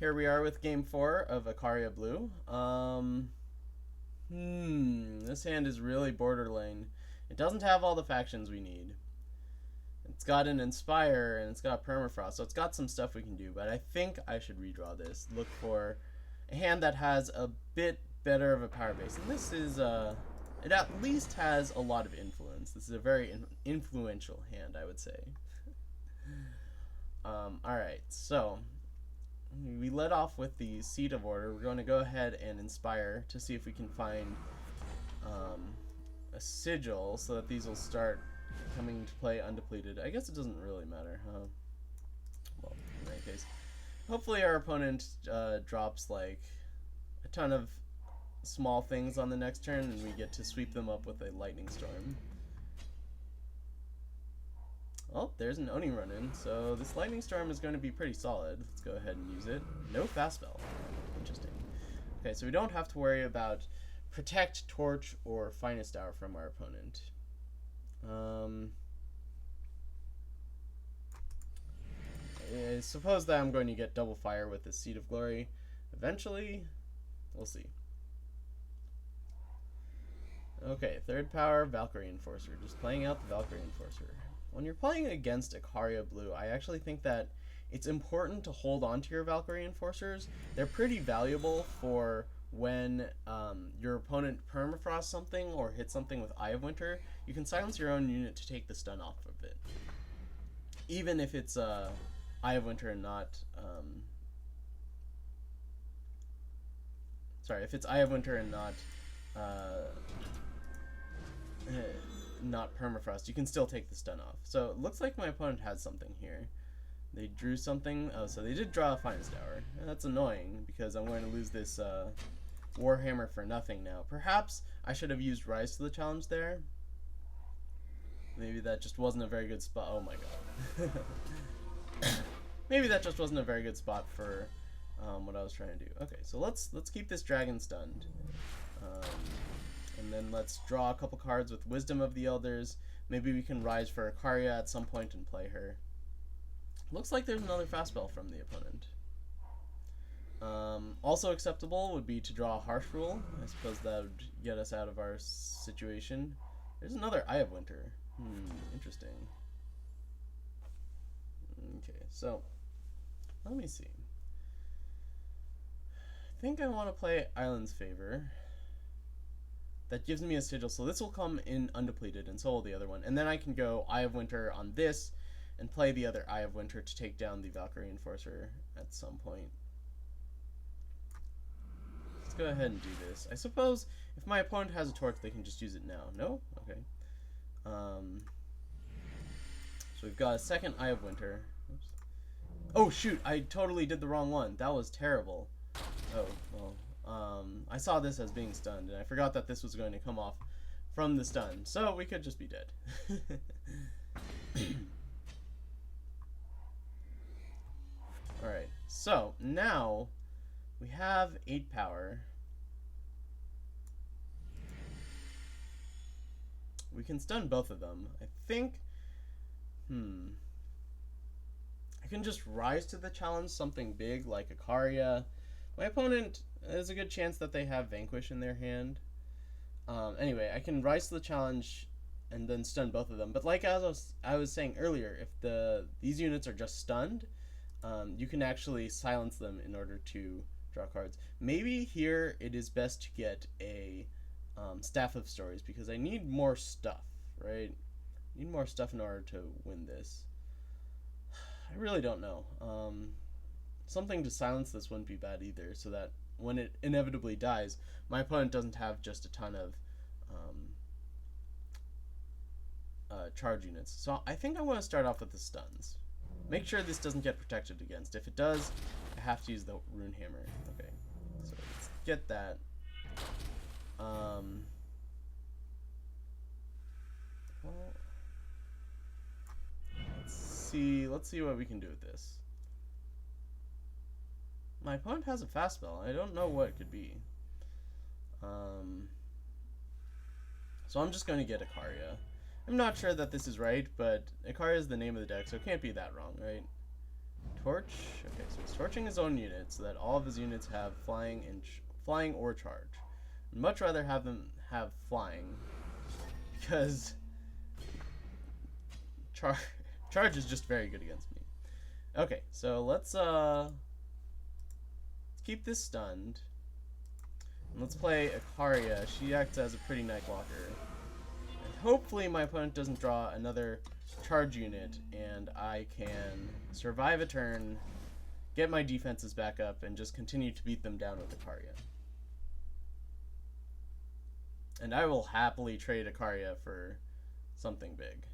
Here we are with game 4 of Icaria Blue. This hand is really borderline. It doesn't have all the factions we need. It's got an Inspire and it's got Permafrost, so it's got some stuff we can do, but I think I should redraw this. Look for a hand that has a bit better of a power base, and this is, it at least has a lot of influence. This is a very influential hand, I would say. Alright, so we led off with the Seat of Order. We're going to go ahead and Inspire to see if we can find a Sigil so that these will start coming to play undepleted. I guess it doesn't really matter, huh? Well, in any case. Hopefully our opponent drops like a ton of small things on the next turn and we get to sweep them up with a Lightning Storm. Oh, there's an Oni run-in, so this Lightning Storm is going to be pretty solid. Let's go ahead and use it. No fast spell. Interesting. Okay, so we don't have to worry about Protect, Torch, or Finest Hour from our opponent. I suppose that I'm going to get double fire with the Seat of Glory. Eventually, we'll see. Okay, third power, Valkyrie Enforcer. Just playing out the Valkyrie Enforcer. When you're playing against Icaria Blue, I actually think that it's important to hold on to your Valkyrie Enforcers. They're pretty valuable for when your opponent permafrost something or hits something with Eye of Winter. You can silence your own unit to take the stun off of it. Even if it's Eye of Winter and not... sorry, if it's Eye of Winter and not permafrost, you can still take the stun off. So it looks like my opponent has something here. They drew something. Oh, so they did draw a Finest Hour. That's annoying because I'm going to lose this Warhammer for nothing now. Perhaps I should have used Rise to the Challenge there. Maybe that just wasn't a very good spot. Oh my god. Maybe that just wasn't a very good spot for what I was trying to do. Okay, so let's keep this dragon stunned. And then let's draw a couple cards with Wisdom of the Elders. Maybe we can Rise for Icaria at some point and play her. Looks like there's another fast spell from the opponent. Also acceptable would be to draw a Harsh Rule. I suppose that would get us out of our situation. There's another Eye of Winter. Interesting. Okay, so let me see. I think I want to play Eilyn's Favor. That gives me a Sigil, so this will come in undepleted, and so will the other one. And then I can go Eye of Winter on this, and play the other Eye of Winter to take down the Valkyrie Enforcer at some point. Let's go ahead and do this. I suppose if my opponent has a Torch, they can just use it now. No? Okay. So we've got a second Eye of Winter. Oops. Oh shoot, I totally did the wrong one. That was terrible. Oh, well. I saw this as being stunned, and I forgot that this was going to come off from the stun, so we could just be dead. Alright, so now we have 8 power. We can stun both of them. I think, I can just Rise to the Challenge something big like Icaria. My opponent, there's a good chance that they have Vanquish in their hand. Anyway, I can Rise to the Challenge and then stun both of them. But like I was saying earlier, if these units are just stunned, you can actually silence them in order to draw cards. Maybe here it is best to get a Staff of Stories because I need more stuff, right? I need more stuff in order to win this. I really don't know. Something to silence this wouldn't be bad either, so that when it inevitably dies, my opponent doesn't have just a ton of charge units. So I think I'm going to start off with the stuns. Make sure this doesn't get protected against. If it does, I have to use the Runehammer. Okay, so let's get that. Well, let's see what we can do with this. My opponent has a fast spell. I don't know what it could be. So I'm just going to get Icaria. I'm not sure that this is right, but Icaria is the name of the deck, so it can't be that wrong, right? Torch. Okay, so he's torching his own unit so that all of his units have flying and flying or charge. I'd much rather have them have flying because charge is just very good against me. Okay, so let's keep this stunned. And let's play Icaria. She acts as a pretty night walker. And hopefully my opponent doesn't draw another charge unit and I can survive a turn, get my defenses back up, and just continue to beat them down with Icaria. And I will happily trade Icaria for something big.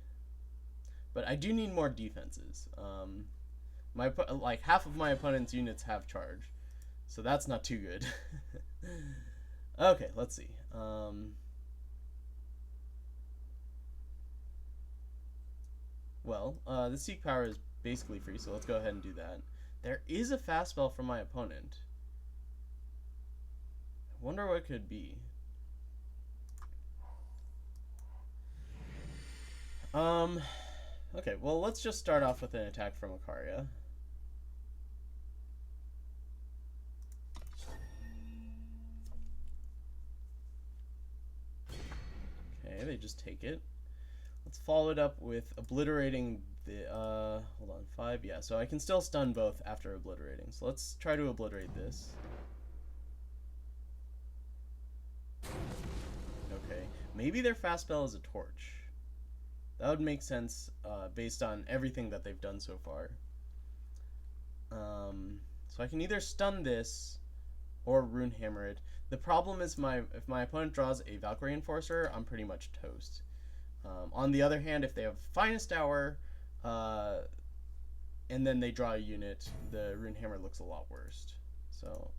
But I do need more defenses. Like half of my opponent's units have charge, so that's not too good. Okay, let's see. The Seek Power is basically free, so let's go ahead and do that. There is a fast spell from my opponent. I wonder what it could be. Okay, well, let's just start off with an attack from Icaria. Okay, they just take it. Let's follow it up with obliterating the, hold on, 5, yeah, so I can still stun both after obliterating. So let's try to obliterate this. Okay, maybe their fast spell is a torch. That would make sense based on everything that they've done so far. So I can either stun this or Runehammer it. The problem is if my opponent draws a Valkyrie Enforcer, I'm pretty much toast. On the other hand, if they have Finest Hour and then they draw a unit, the Runehammer looks a lot worse. So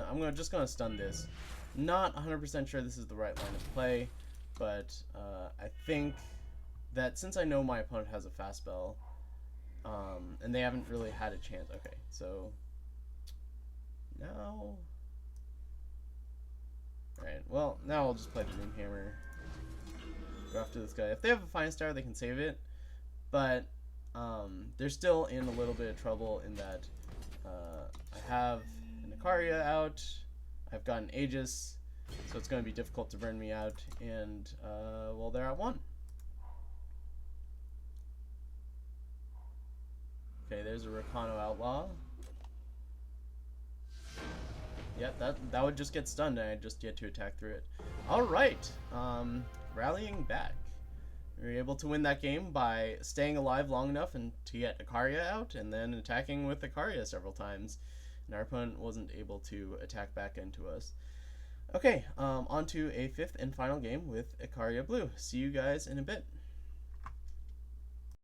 I'm just gonna stun this. Not 100% sure this is the right line of play, but I think that since I know my opponent has a fast spell, and they haven't really had a chance. Okay, so now, alright, well, now I'll just play the Runehammer. Go after this guy. If they have a Fine Star, they can save it, but they're still in a little bit of trouble in that I have an Icaria out, I've got an Aegis, so it's going to be difficult to burn me out, and well, they're at 1. Okay, there's a Rakano Outlaw. Yeah, that would just get stunned, and I just get to attack through it. Alright, rallying back. We were able to win that game by staying alive long enough and to get Icaria out, and then attacking with Icaria several times. And our opponent wasn't able to attack back into us. Okay, on to a 5th and final game with Icaria Blue. See you guys in a bit.